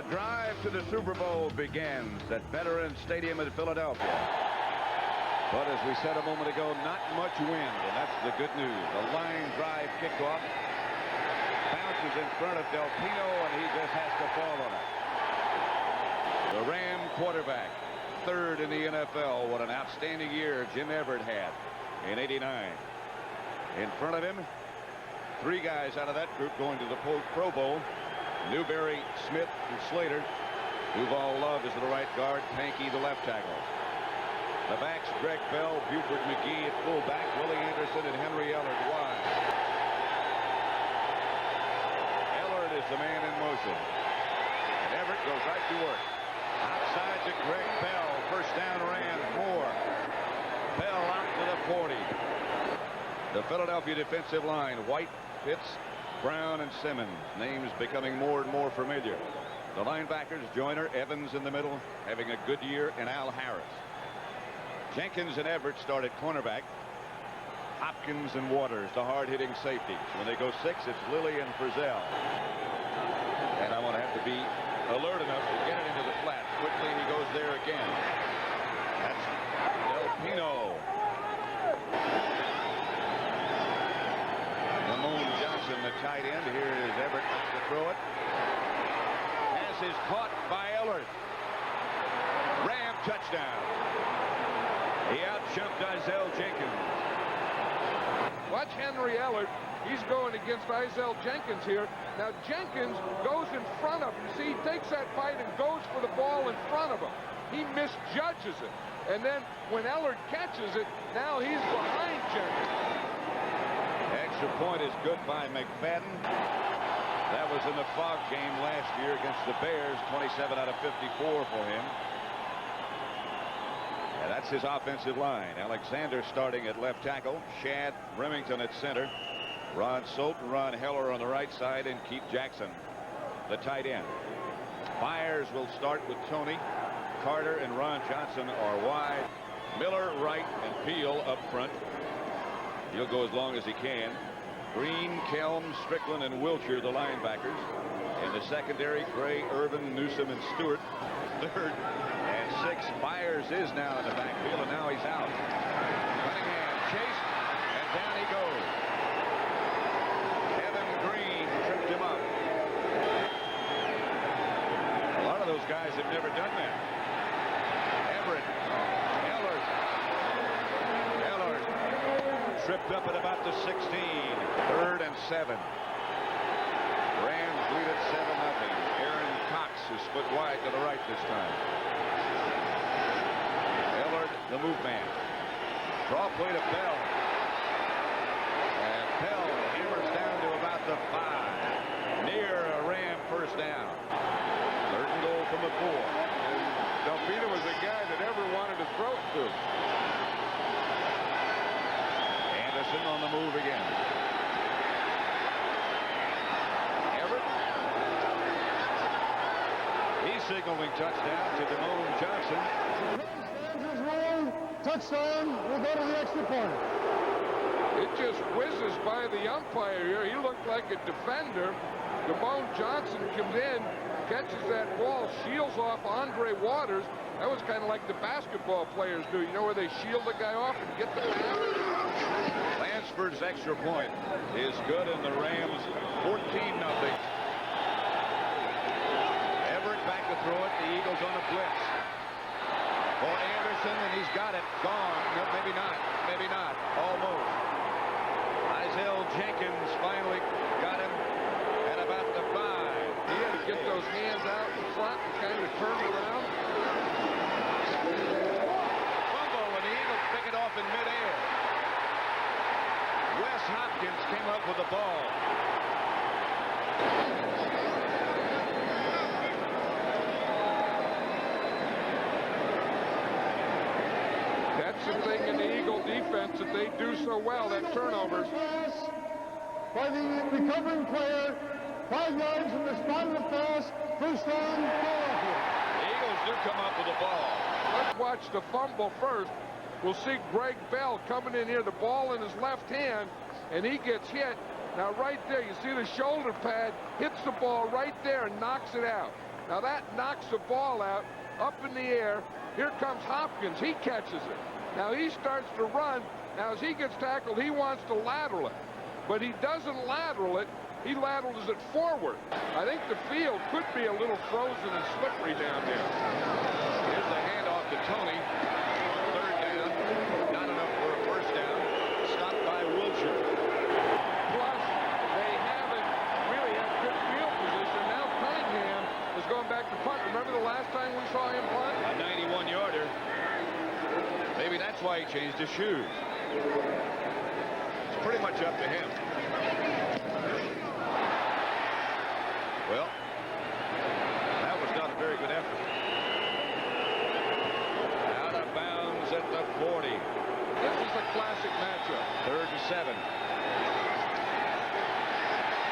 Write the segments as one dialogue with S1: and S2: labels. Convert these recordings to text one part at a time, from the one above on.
S1: drive to the Super Bowl begins at Veterans Stadium in Philadelphia. But as we said a moment ago, not much wind, and that's the good news. A line drive kickoff. Bounces in front of Del Pino, and he just has to fall on it. The Ram quarterback, third in the NFL. What an outstanding year Jim Everett had in '89. In front of him, three guys out of that group going to the Pro Bowl. Newberry, Smith, and Slater. Duval Love is the right guard. Pankey, the left tackle. The backs, Greg Bell, Buford McGee at fullback. Willie Anderson and Henry Ellard wide. Ellard is the man in motion. And Everett goes right to work. Outside to Greg Bell. First down Rams, 4. Bell out to the 40. The Philadelphia defensive line, White, Pitts, Brown, and Simmons. Names becoming more and more familiar. The linebackers, Joyner, Evans in the middle, having a good year, and Al Harris. Jenkins and Everett start at cornerback. Hopkins and Waters, the hard-hitting safeties. When they go 6, it's Lilly and Frizzell. And I'm going to have to be alert enough to get it into the flat. Quickly, he goes there again. That's Del Pino. Ramon Johnson, the tight end. Here is Everett to throw it. Pass is caught by Ellard. Ram touchdown. He out-jumped Isaiah Jenkins.
S2: Watch Henry Ellard. He's going against Isaiah Jenkins here. Now Jenkins goes in front of him. See, he takes that fight and goes for the ball in front of him. He misjudges it. And then when Ellard catches it, now he's behind Jenkins.
S1: Extra point is good by McFadden. That was in the Fog game last year against the Bears. 27 out of 54 for him. And that's his offensive line. Alexander starting at left tackle. Shad Remington at center. Ron Solton, Ron Heller on the right side, and Keith Jackson, the tight end. Byers will start with Tony. Carter and Ron Johnson are wide. Miller right and Peel up front. He'll go as long as he can. Green, Kelm, Strickland, and Wiltshire, the linebackers. In the secondary, Gray, Irvin, Newsom, and Stewart. Third and 6. Byers is now in the backfield, and now he's out. Cunningham chased, and down he goes. Evan Green tripped him up. A lot of those guys have never done that. Everett, Ellard tripped up at about the 16. Third and 7. Rams lead at 7-0. Aaron Cox is split wide to the right this time. Ellard, the move man. Draw play to Bell. And Bell hammers down to about the 5. Near a Ram first down. Third and goal from the 4.
S2: Del Pino was a guy that ever wanted to throw it to.
S1: Anderson on the move again. Everett. He's signaling touchdown to Damone Johnson.
S3: Touchdown. We'll go to the extra point.
S2: It just whizzes by the umpire here. He looked like a defender. Damone Johnson comes in, catches that ball, shields off Andre Waters. That was kind of like the basketball players do. You know where they shield the guy off and get the pass?
S1: Lansford's extra point is good, and the Rams 14-0. Everett back to throw it. The Eagles on a blitz. For Anderson, and he's got it. Gone. No, maybe not. Maybe not. Almost. Isaiah Jenkins finally got him at about the 5.
S2: He had to get those hands out in front and kind of turn around.
S1: Fumble, and the Eagles pick it off in midair. Wes Hopkins came up with the ball.
S2: That's the thing in the Eagle defense that they do so well, that turnovers.
S3: By the recovering player, 5 yards from the spot of the pass, first down, Philadelphia.
S1: The Eagles do come up with the ball.
S2: Let's watch the fumble first. We'll see Greg Bell coming in here, the ball in his left hand, and he gets hit. Now right there, you see the shoulder pad, hits the ball right there and knocks it out. Now that knocks the ball out, up in the air. Here comes Hopkins. He catches it. Now he starts to run. Now as he gets tackled, he wants to lateral it. But he doesn't lateral it. He laterals it forward. I think the field could be a little frozen and slippery down there.
S1: Here's the handoff to Tony. Third down. Not enough for a first down. Stopped by Wilshire.
S2: Plus, they haven't really had good field position. Now Cunningham is going back to punt. Remember the last time we saw him punt?
S1: A 91-yarder. Maybe that's why he changed his shoes. It's pretty much up to him. Well, that was not a very good effort. Out of bounds at the 40.
S2: This is a classic matchup.
S1: 3rd and 7.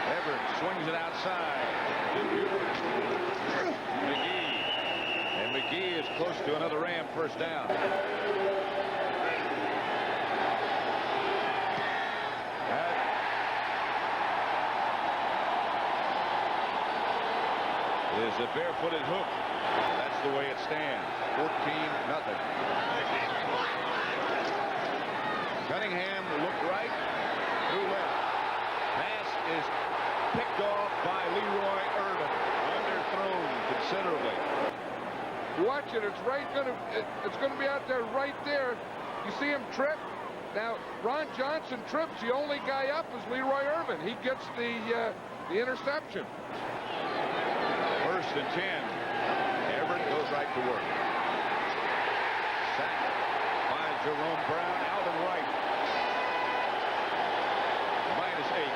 S1: Everett swings it outside. McGee. And McGee is close to another Ram first down. Is a barefooted hook. That's the way it stands. 14-0. Cunningham looked right, threw left. Pass is picked off by Leroy Irvin. Underthrown considerably.
S2: Watch it. It's going to be out there right there. You see him trip. Now Ron Johnson trips. The only guy up is Leroy Irvin. He gets the interception.
S1: 1st and 10. Everett goes right to work. Sack by Jerome Brown. Alvin Wright. -8.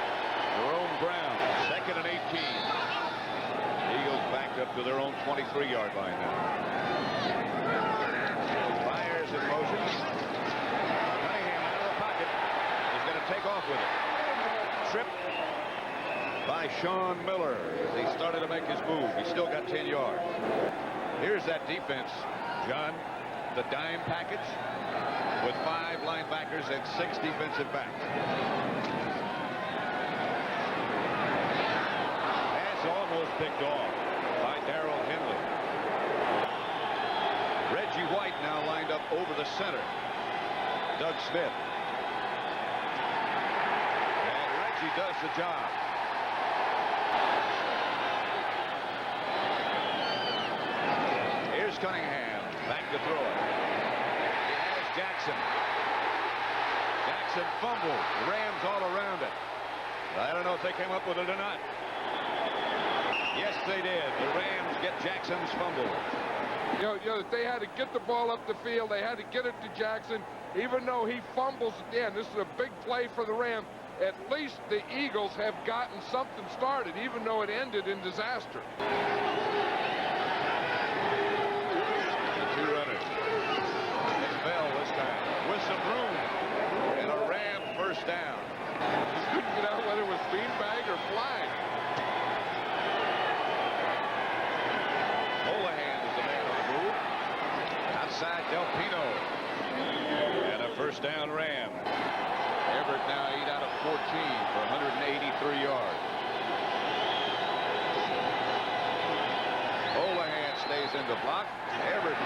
S1: Jerome Brown. 2nd and 18. Eagles backed up to their own 23-yard line now. Fires in motion. Cunningham out of the pocket. He's going to take off with it. Tripped by Sean Miller as he started to make his move. He's still got 10 yards. Here's that defense, John. The dime package with 5 linebackers and 6 defensive backs. Pass almost picked off by Darrell Henley. Reggie White now lined up over the center. Doug Smith. And Reggie does the job. Here's Cunningham, back to throw it. He has Jackson. Jackson fumbled. Rams all around it. I don't know if they came up with it or not. Yes, they did. The Rams get Jackson's fumble.
S2: You know, they had to get the ball up the field. They had to get it to Jackson. Even though he fumbles again, this is a big play for the Rams. At least the Eagles have gotten something started, even though it ended in disaster.
S1: Two runners. It's Bell this time with some room and a Ram first down.
S2: You couldn't get out whether it was beanbag or flag.
S1: Holohan is the man on the move. Outside Del Pino. And a first down Ram. Everett now 8 out of 14 for 183 yards. Holohan stays in the block. Everett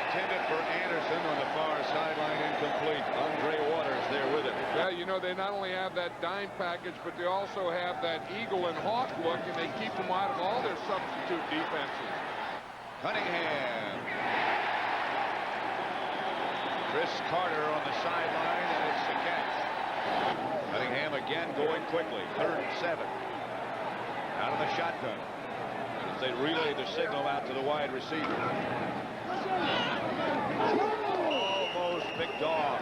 S1: intended for Anderson on the far sideline, incomplete. Andre Waters there with it.
S2: Yeah, you know, they not only have that dime package, but they also have that eagle and hawk look, and they keep them out of all their substitute defenses.
S1: Cunningham. Chris Carter on the sideline, and it's the catch. Cunningham again going quickly. 3rd and 7. Out of the shotgun. As they relay the signal out to the wide receiver. Almost picked off.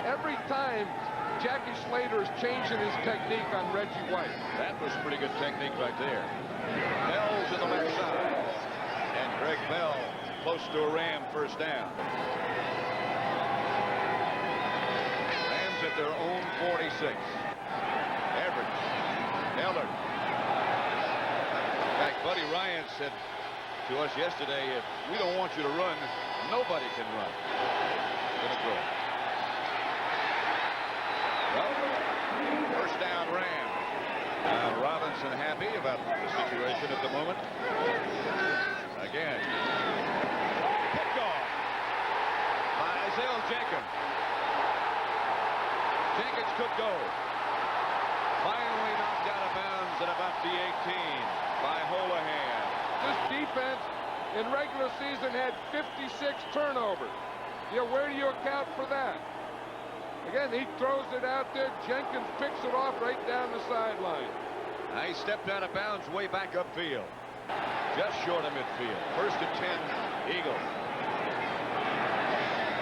S2: Every time Jackie Slater is changing his technique on Reggie White.
S1: That was pretty good technique right there. Bell to the left side. And Greg Bell close to a Ram first down. Rams at their own 46. Everett. Eller. In fact, Buddy Ryan said to us yesterday, if we don't want you to run, nobody can run. Gonna throw. Well, first down Ram. Robinson happy about the situation at the moment. Again. Picked off by Isaiah Jenkins. Jenkins could go. Finally knocked out of bounds at about the 18 by Holohan.
S2: This defense in regular season had 56 turnovers. Yeah, where do you account for that? Again, he throws it out there. Jenkins picks it off right down the sideline.
S1: He stepped out of bounds way back upfield. Just short of midfield. 1st and 10, Eagles.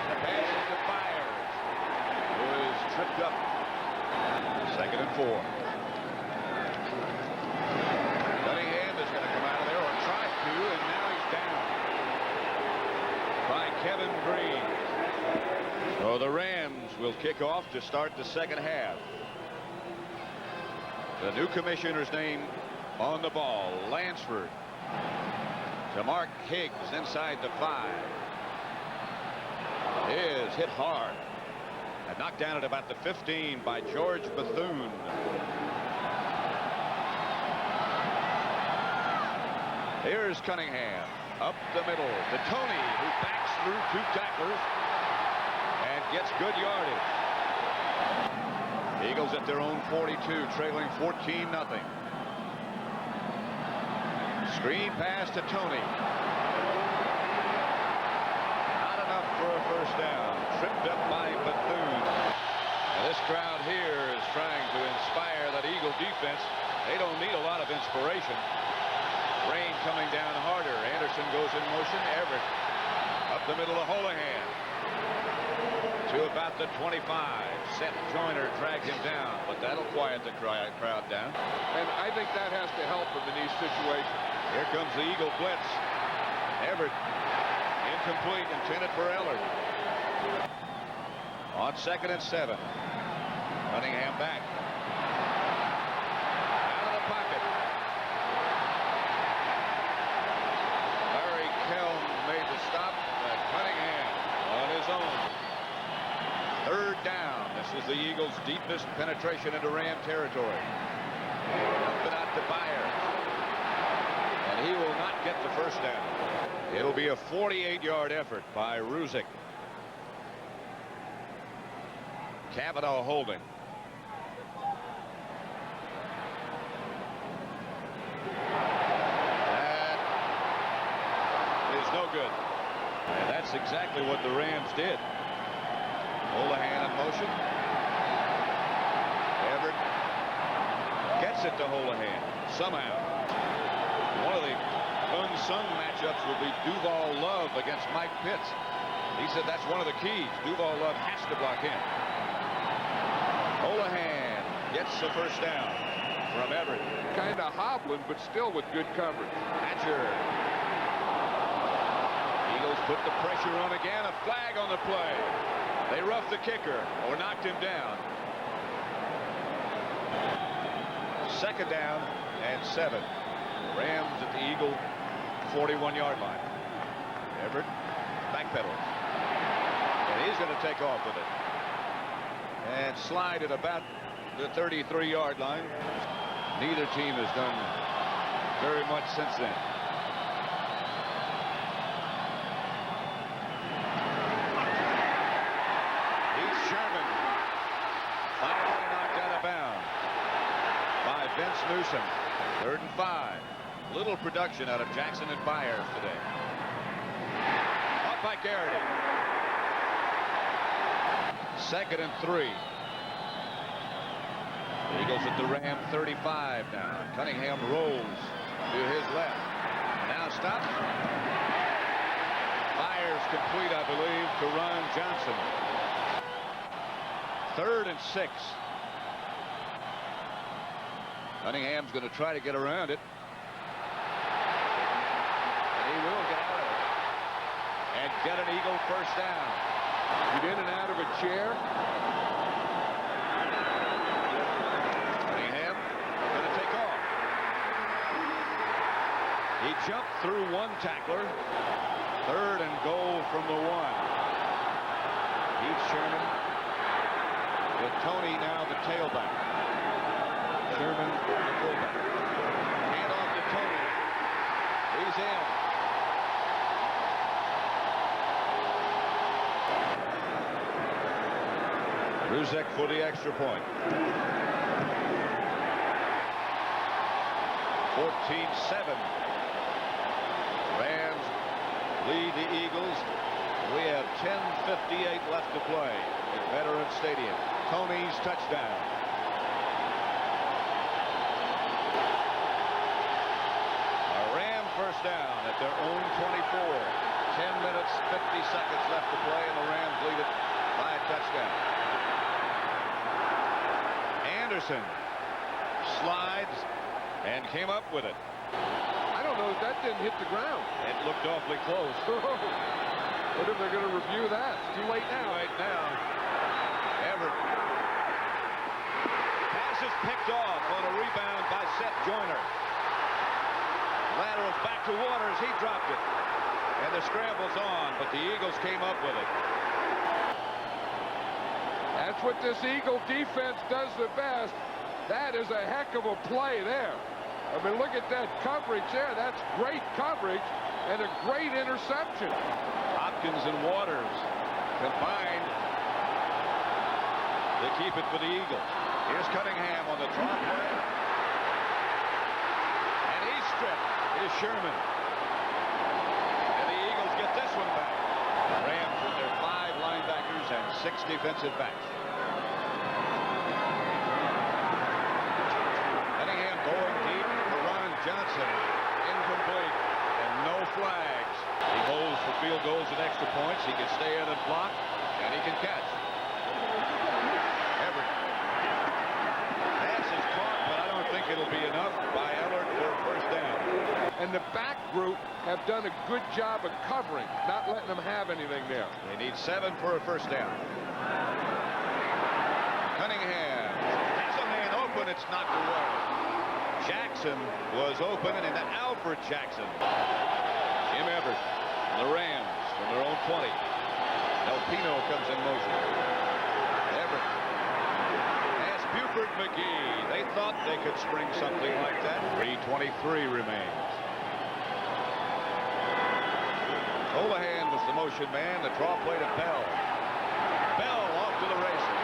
S1: The pass to Byers, who is tripped up. 2nd and 4. Cunningham is going to come out of there, or try to, and now he's down by Kevin Green. So the Rams will kick off to start the second half. The new commissioner's name on the ball, Lansford. To Mark Higgs inside the 5. Is hit hard. And knocked down at about the 15 by George Bethune. Here's Cunningham up the middle to Tony, who backs through 2 tacklers and gets good yardage. Eagles at their own 42, trailing 14-0. Screen pass to Tony. Not enough for a first down. Tripped up by Bethune. Now this crowd here is trying to inspire that Eagle defense. They don't need a lot of inspiration. Rain coming down harder. Anderson goes in motion. Everett up the middle of Holohan. To about the 25. Seth Joyner dragged him down, but that'll quiet the crowd down.
S2: And I think that has to help him in these situations.
S1: Here comes the Eagle blitz. Everett incomplete, intended for Ellard. On 2nd and 7. Cunningham back. Out of the pocket. Larry Kelm made the stop. Cunningham on his own. 3rd down. This is the Eagles' deepest penetration into Ram territory. Up and out to Byers. And he will not get the first down. It'll be a 48-yard effort by Ruzick. Cavanaugh holding. That is no good. And that's exactly what the Rams did. Holohan in motion. Everett gets it to Holohan somehow. One of the unsung matchups will be Duval Love against Mike Pitts. He said that's one of the keys. Duval Love has to block him. Holohan gets the first down from Everett.
S2: Kind of hobbling, but still with good coverage.
S1: Hatcher. Eagles put the pressure on again. A flag on the play. They roughed the kicker or knocked him down. 2nd down and 7. Rams at the Eagle 41-yard line. Everett backpedals. And he's going to take off with it. And slide at about the 33-yard line. Neither team has done very much since then. Vince Newsom. 3rd and 5. Little production out of Jackson and Byers today. Caught by Garrity. 2nd and 3. Eagles at the Ram 35 now. Cunningham rolls to his left. Now stops. Byers complete, I believe, to Ron Johnson. 3rd and 6. Cunningham's going to try to get around it. And he will get out of it. And get an Eagle first down.
S2: Get in and out of a chair.
S1: Cunningham going to take off. He jumped through 1 tackler. 3rd and goal from the 1. Heath Sherman with Tony now the tailback. Sherman, the fullback. Hand off to Tony. He's in. Ruzek for the extra point. 14-7. Rams lead the Eagles. We have 10:58 left to play at Veterans Stadium. Tony's touchdown. A Ram first down at their own 24. 10 minutes, 50 seconds left to play, and the Rams lead it by a touchdown. Anderson slides and came up with it.
S2: I don't know if that didn't hit the ground.
S1: It looked awfully close.
S2: What if they're going to review that? It's too late now.
S1: Right now. Everett. Pass is picked off on a rebound by Seth Joyner. Lateral back to Waters. He dropped it. And the scramble's on, but the Eagles came up with it.
S2: That's what this Eagle defense does the best. That is a heck of a play there. I mean, look at that coverage there. That's great coverage and a great interception.
S1: Hopkins and Waters combined to keep it for the Eagles. Here's Cunningham on the drop play. And he's stripped. Here's Sherman. And the Eagles get this one back. The Rams with their 5 linebackers and 6 defensive backs. Cunningham going deep for Ron Johnson. Incomplete. And no flags. He goes for field goals and extra points. He can stay in and block, and he can catch. Everett. Pass is caught, but I don't think it'll be enough by Ellert for a first down.
S2: And the back group have done a good job of covering, not letting them have anything there.
S1: They need 7 for a first down. Cunningham. That's a man open. It's knocked away. Jackson was open, and into Alfred Jackson. Jim Everett, the Rams from their own 20. Delpino comes in motion. Everett. As Buford McGee. They thought they could spring something like that. 3:23 remains. Holohan was the motion man. The draw play to Bell. Bell off to the races.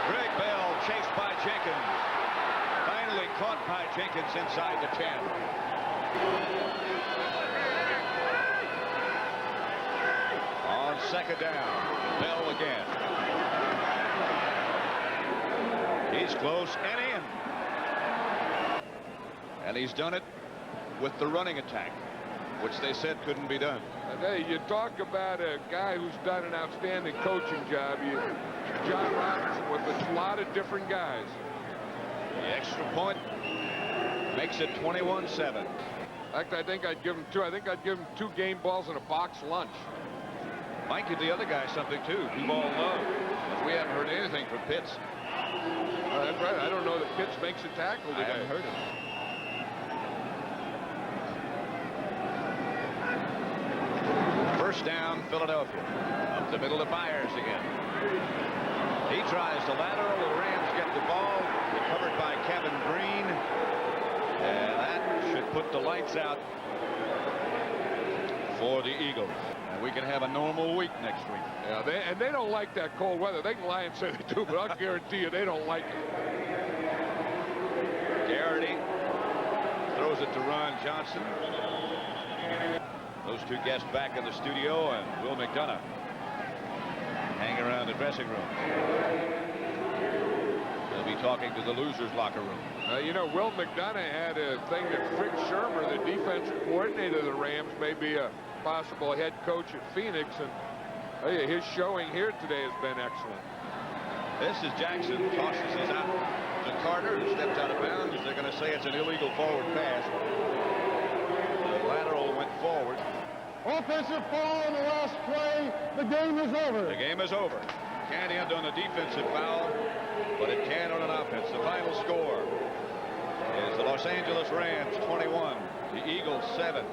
S1: Greg Bell chased by Jenkins. Finally caught by Jenkins inside the 10. On second down, Bell again. He's close and in. And he's done it with the running attack, which they said couldn't be done.
S2: And hey, you talk about a guy who's done an outstanding coaching job. John Robinson with a lot of different guys.
S1: The extra point makes it 21-7.
S2: In fact, I think I'd give him 2. I think I'd give him 2 game balls and a box lunch.
S1: Might give the other guy something too. 2-ball love. But we haven't heard anything from Pitts.
S2: That's right. I don't know that Pitts makes a tackle today.
S1: I haven't heard it. First down, Philadelphia. Up the middle to Byers again. He tries the lateral. The Rams get the ball. Recovered by Kevin Green. And that should put the lights out for the Eagles. And we can have a normal week next week.
S2: Yeah, they don't like that cold weather. They can lie and say they do, but I'll guarantee you they don't like it. Garrity
S1: Throws it to Ron Johnson. Those 2 guests back in the studio, and Will McDonough hang around the dressing room. They'll be talking to the losers' locker room.
S2: You know, Will McDonough had a thing that Rick Shermer, the defensive coordinator of the Rams, may be a possible head coach at Phoenix, and his showing here today has been excellent.
S1: This is Jackson. Tosses this out to Carter, who stepped out of bounds. They're going to say it's an illegal forward pass. The lateral went forward.
S3: Offensive foul on the last play. The game is over.
S1: The game is over. Can't end on a defensive foul, but it can on an offense. The final score is the Los Angeles Rams 21, the Eagles 7.